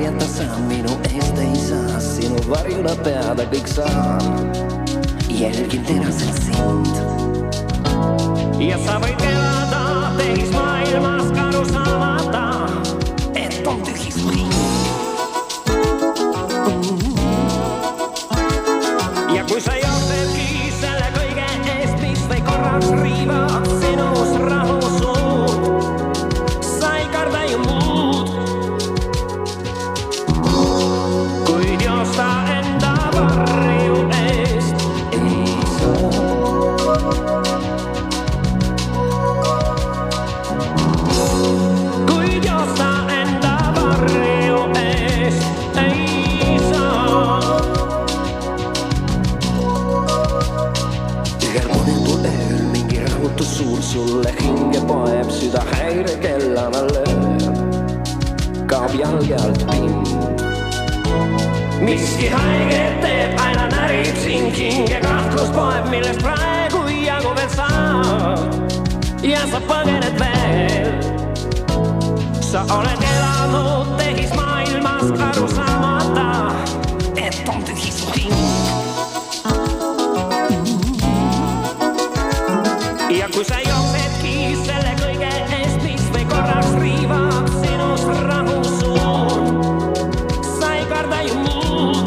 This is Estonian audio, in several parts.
varjata saan, minu eest ei saa, sinu varjuna peada kõik saan. Jälgin teraselt sind. Ja sa võid elada tehis maailmas aru saamata, et on tühis ring. Ja kui sa joosedki selle kõige eest, mis või korraks riivab sinus rahu suud, sa ei karda ju muud, kuid joosta enda varju eest ei saa. Kuid joosta enda varju eest ei saa. Ühel unetul ööl mingi rahutus suur sulle hinge poeb, süda häire kellana lööb, kaob jalge alt pind. Miski haiget teeb, aina närib sind hinge, kahtlus poeb, millest praegu jagu veel saab ja sa põgened veel. Sa oled elanud tehis maailmas aru saamata, et on tühis ring. Ja kui sa jooksedki selle kõige eest, mis või korraks riivab sinust rahu suud, sa ei karda ju muud,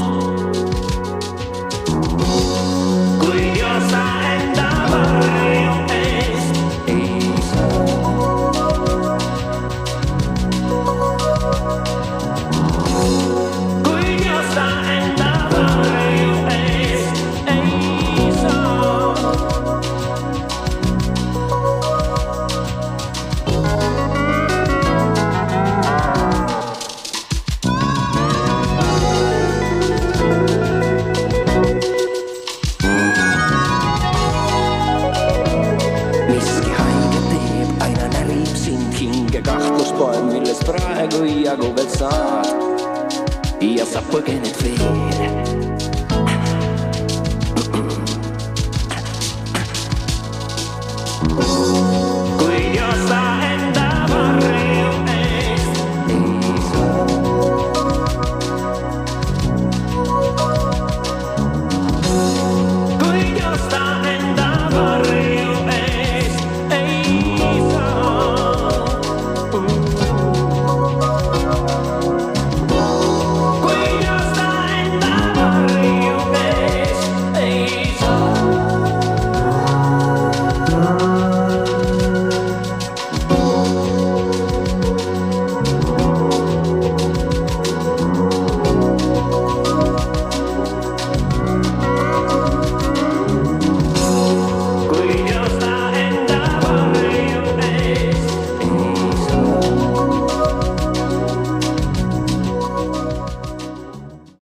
kuid joosta enda varju eest ei saa. Kuid joosta enda varju eest ei saa. Miski haige teeb, aina närib sind hinge, kahtlus poeb, millest praegu jagu veel saad ja sa põgened veel.